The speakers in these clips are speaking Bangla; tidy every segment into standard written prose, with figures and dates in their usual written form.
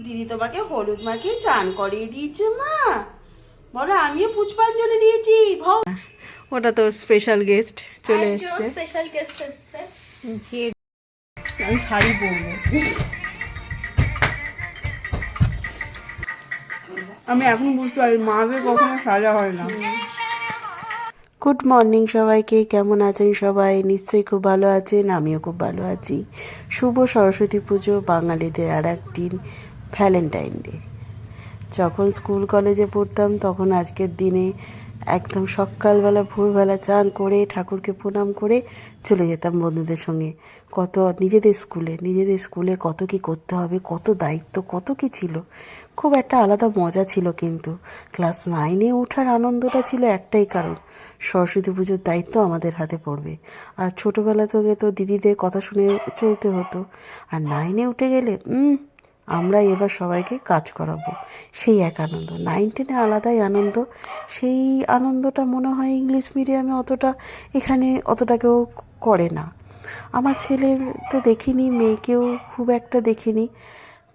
দিদি তোমাকে হলুদ মাখিয়ে চান করিয়ে দিয়েছে মা। বলো আমিও পুষ্পাঞ্জলি দিয়েছি। ওটা তো স্পেশাল গেস্ট চলে এসছে। স্পেশাল গেস্ট এসছে। যে আমি শাড়ি পরবো। আমি এখন বুঝতে পারি মাদের কখনো সাজা হয় না। গুড মর্নিং সবাইকে, কেমন আছেন সবাই? নিশ্চয়ই খুব ভালো আছেন, আমিও খুব ভালো আছি। শুভ সরস্বতী পুজো, বাঙালিদের আর একদিন ভ্যালেন্টাইন ডে। যখন স্কুল কলেজে পড়তাম তখন আজকের দিনে একদম সকালবেলা ভোরবেলা চান করে ঠাকুরকে প্রণাম করে চলে যেতাম বন্ধুদের সঙ্গে। কত নিজেদের স্কুলে কত কি করতে হবে, কত দায়িত্ব, কত কি ছিল। খুব একটা আলাদা মজা ছিল। কিন্তু ক্লাস 9-এ ওঠার আনন্দটা ছিল একটাই কারণ, সরস্বতী পুজোর দায়িত্ব আমাদের হাতে পড়বে। আর ছোটোবেলা থেকে তো দিদিদের কথা শুনে চলতে হতো। আর 9-এ উঠে গেলে আমরা এবার সবাইকে কাজ করাবো, সেই এক আনন্দ। 9-10-এ আলাদাই আনন্দ। সেই আনন্দটা মনে হয় ইংলিশ মিডিয়ামে এখানে অতটা কেউ করে না। আমার ছেলের তো দেখিনি, মেয়েকেও খুব একটা দেখিনি।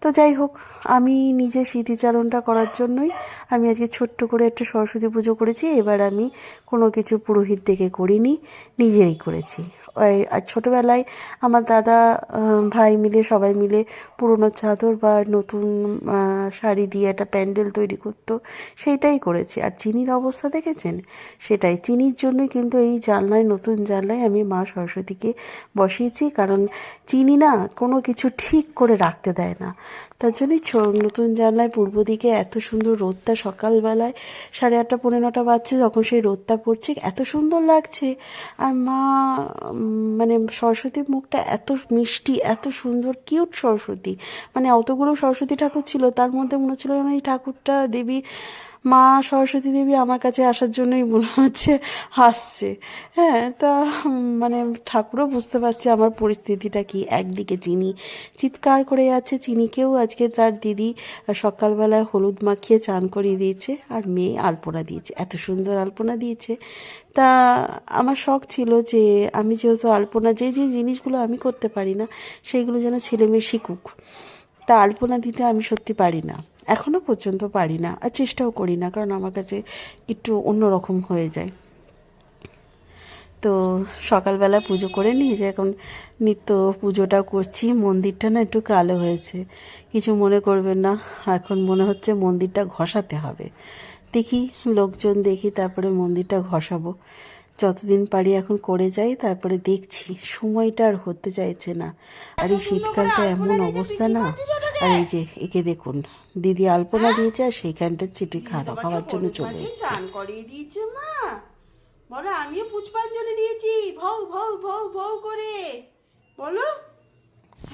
তো যাই হোক, আমি নিজে স্মৃতিচারণটা করার জন্যই আমি আজকে ছোট্ট করে একটা সরস্বতী পুজো করেছি। এবার আমি কোনো কিছু পুরোহিত থেকে করিনি, নিজেরই করেছি। আর ছোটোবেলায় আমার দাদা ভাই মিলে সবাই মিলে পুরনো চাদর বা নতুন শাড়ি দিয়ে একটা প্যান্ডেল তৈরি করতো, সেইটাই করেছি। আর চিনির অবস্থা দেখেছেন, সেটাই চিনির জন্যই কিন্তু এই নতুন জানলায় আমি মা সরস্বতীকে বসিয়েছি। কারণ চিনি না কোনো কিছু ঠিক করে রাখতে দেয় না। তার জন্যই নতুন জানলায় পূর্ব দিকে এত সুন্দর রোদটা সকালবেলায় 8:30 পৌনে 9 বাজছে, যখন সেই রোদটা পড়ছে এত সুন্দর লাগছে। আর মা মানে সরস্বতীর মুখটা এত মিষ্টি, এত সুন্দর, কিউট সরস্বতী। মানে অতগুলো সরস্বতী ঠাকুর ছিল, তার মধ্যে মনে হচ্ছিল যেন এই ঠাকুরটা দেবী, মা সরস্বতী দেবী আমার কাছে আসার জন্যই মনে হচ্ছে হাসছে। হ্যাঁ, তা মানে ঠাকুরও বুঝতে পারছে আমার পরিস্থিতিটা কি। একদিকে চিনি চিৎকার করে যাচ্ছে, চিনিকেও আজকে তার দিদি সকালবেলায় হলুদ মাখিয়ে চান করিয়ে দিয়েছে, আর মেয়ে আলপনা দিয়েছে, এত সুন্দর আলপনা দিয়েছে। তা আমার শখ ছিল যে আমি যেহেতু আলপনা যে জিনিসগুলো আমি করতে পারি না সেইগুলো যেন ছেলেমেয়ে শিখুক। তা আলপনা দিতে আমি সত্যি পারি না, এখনও পর্যন্ত পারি না, আর চেষ্টাও করি না, কারণ আমার কাছে একটু অন্যরকম হয়ে যায়। তো সকালবেলা পুজো করে নিয়ে যে এখন নিত্য পুজোটা করছি। মন্দিরটা না একটু কালো হয়েছে, কিছু মনে করবেন না। এখন মনে হচ্ছে মন্দিরটা ঘষাতে হবে। দেখি লোকজন দেখি, তারপরে মন্দিরটা ঘষাবো। যতদিন পারি এখন করে যাই, তারপরে দেখছি। সময়টা আর হতে চাইছে না। আর এই শীতকালটা এমন অবস্থা না। আর এই যে একে দেখুন, দিদি আলপনা দিয়েছে আর সেইখানটা চিঠি খাওয়ার জন্য চলে এসেছে। চান করিয়ে দিয়েছে মা। বলো আমিও পুষ্পাঞ্জলি দিয়েছি, ভৌ ভৌ ভৌ ভৌ করে। বলো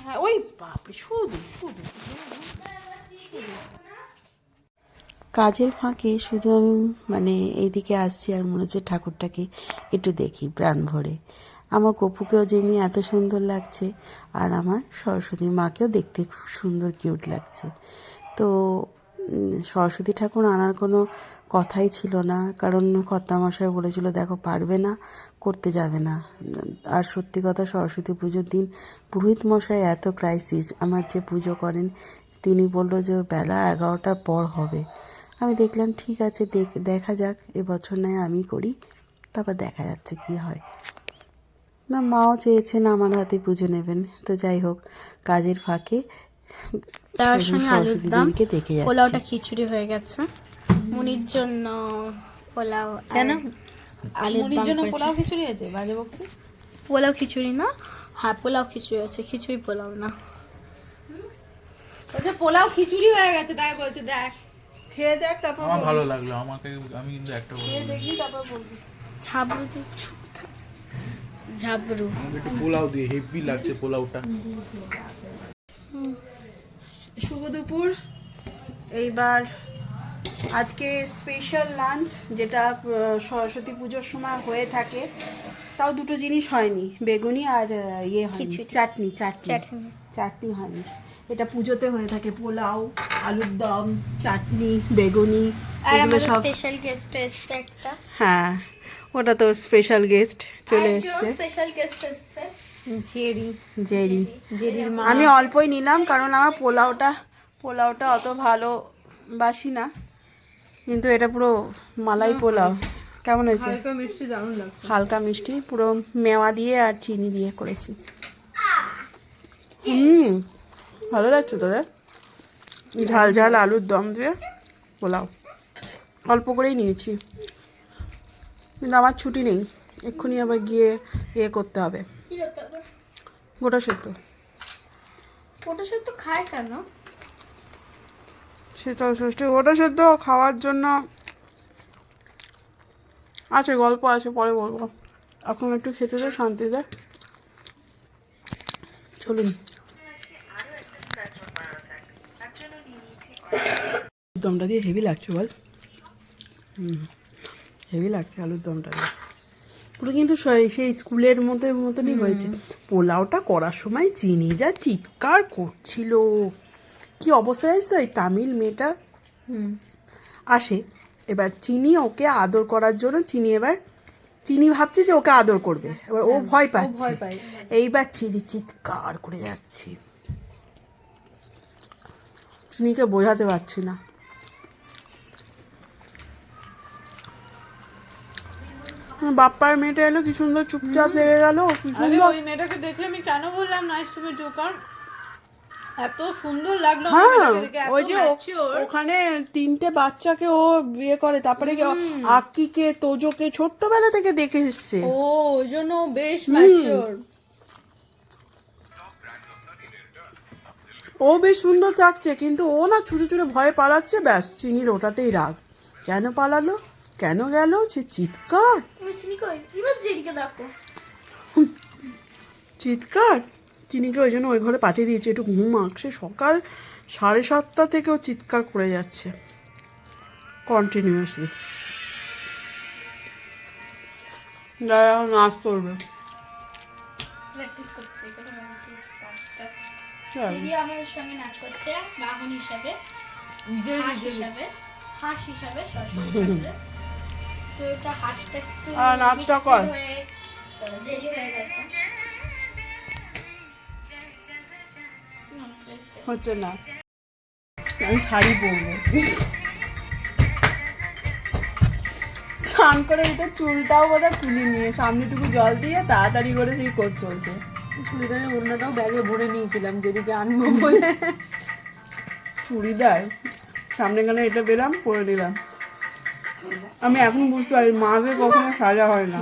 হ্যাঁ, ওই বাপরে, শুধু শুধু কাজের ফাঁকে শুধু আমি মানে এইদিকে আসছি আর মনে হচ্ছে ঠাকুরটাকে একটু দেখি প্রাণ ভরে। আমার গপুকেও যেমনি এত সুন্দর লাগছে, আর আমার সরস্বতী মাকেও দেখতে খুব সুন্দর কিউট লাগছে। তো সরস্বতী ঠাকুর আনার কোনো কথাই ছিল না, কারণ কর্তামশাই বলেছিল দেখো পারবে না, করতে যাবে না। আর সত্যি কথা, সরস্বতী পুজোর দিন পুরোহিত মশাই এত ক্রাইসিস, আমার যে পুজো করেন তিনি বললো যে বেলা 11টার পর হবে। আমি দেখলাম ঠিক আছে, দেখা যাক, এবছর নয় আমি করি, তারপর দেখা যাচ্ছে কি হয়। না, মাও চেয়েছেন আমার হাতে পুজো নেবেন। তো যাই হোক, কাজের ফাঁকে তার সঙ্গে আলুর দম, দেখে পোলাওটা খিচুড়ি হয়ে গেছে। মুনির জন্য পোলাও, কেন আলুর দম জন্য করেছে। পোলাও খিচুড়ি আছে? বাজে বকছি। পোলাও খিচুড়ি না, হ্যাঁ পোলাও খিচুড়ি আছে, খিচুড়ি পোলাও না। বলছে পোলাও খিচুড়ি হয়ে গেছে, তাই বলছে। দেখ, খেয়ে দেখ, তারপর আমার ভালো লাগলো। আমি কিন্তু একটা খেয়ে দেখি, তারপর বলবি। ঝাবরু ঝাবরু আমাকে একটু পোলাও দিয়ে হেভি লাগছে পোলাওটা। শুভ দুপুর। এইবার আজকে স্পেশাল লাঞ্চ, যেটা সরস্বতী পুজোর সময় হয়ে থাকে, তাও দুটো জিনিস হয়নি, বেগুনি আর ইয়ে হয়নি, চাটনি চাটনি হয়নি। এটা পুজোতে হয়ে থাকে, পোলাও, আলুর দম, চাটনি, বেগুনি, এগুলো সব। স্পেশাল গেস্ট এসেছে একটা। হ্যাঁ, ওটা তো স্পেশাল গেস্ট চলে এসছে। স্পেশাল গেস্ট এসেছে জেরি। আমি অল্পই নিলাম, কারণ আমার পোলাওটা পোলাওটা অত ভালো বাসি না, কিন্তু এটা পুরো মালাই পোলাও। কেমন হয়েছে? হালকা মিষ্টি দারুণ লাগছে। হালকা মিষ্টি, পুরো মেওয়া দিয়ে আর চিনি দিয়ে করেছি। ভালো লাগছে তোদের? ঝাল ঝাল আলুর দম দিয়ে পোলাও অল্প করেই নিয়েছি, কিন্তু আমার ছুটি নেই, এক্ষুনি আবার গিয়ে করতে হবে। কি হতে হবে? গোটা সেদ্ধ। ওটা সেদ্ধ খায় কেন? শীতল ষষ্ঠী গোটা সেদ্ধ খাওয়ার জন্য আছে, গল্প আছে, পরে বলবো। এখন একটু খেতে দে, শান্তি দে। চলুন। দমটা দিয়ে হেভি লাগছে বল। হেভি লাগছে আলুর দমটা দিয়ে, পুরো কিন্তু সেই স্কুলের মতনই হয়েছে। পোলাওটা করার সময় চিনি যা চিৎকার করছিল, কি অবস্থা জানিস তো? এই তামিল মেয়েটা আসে, এবার চিনি ওকে আদর করার জন্য, চিনি ভাবছে যে ওকে আদর করবে, এবার ও ভয় পাচ্ছে। এইবার চিনি চিৎকার করে যাচ্ছে, চিনিকে বোঝাতে পারছি না। বাপ্পার মেয়েটা এলো, কি সুন্দর চুপচাপ লেগে গেল, কি আরে সুন্দর। ওই মেয়েটাকে দেখলে আমি কেন বললাম নাইস টু মিট ইউ, কারণ এত সুন্দর লাগলো হ্যাঁ, মেয়েটাকে দেখে, এত ওই যে mature। ওখানে 3টে বাচ্চাকে ও বিয়ে করে, তারপরে আক্কিকে তোজোকে ছোট্টবেলা থেকে দেখে এসছে। ও ওই জন্য ও বেশ ম্যাচিওর। ও বেশ সুন্দর থাকছে, কিন্তু ও না ছুটে ছুটে ভয়ে পালাচ্ছে, ব্যাস চিনির ওটাতেই রাগ। কেন পালালো, কেন গেল, সে চিৎকার এবার চিনি কই? এবার জেরিকে দেখো। চিৎকার। চিনিকে ওই জন্য ওই ঘরে পাঠিয়ে দিয়েছে, একটু ঘুমাক। সে সকাল 7:30 থেকে ও চিৎকার করে যাচ্ছে কন্টিনিউয়াসলি। যারা নাচ করবে, প্র্যাকটিস করছে, কোথাও প্র্যাকটিস কাজটা। চল। দিদি আমাদের সঙ্গে নাচ করছে, বাহন হিসাবে, হাঁস হিসাবে সরস্বতী ঠাকুরের। তো এটা হাঁসটা একটু আর নাচটা কর। জেরি হয়ে গেছে। হচ্ছে না, আমি শাড়ি পরবো। স্নান করে উঠে চুলটাও বোধহয় খুলি নিয়ে সামনেটুকু জল দিয়ে তাড়াতাড়ি করে সেই কোচ চলছে। চুড়িদারের ওড়নাটাও ব্যাগে ভরে নিয়েছিলাম যেদিকে আনবো বলে। চুড়িদার সামনে গেলে এটা পেলাম, পরে নিলাম। আমি এখন বুঝতে পারি মাদের কখনো সাজা হয় না।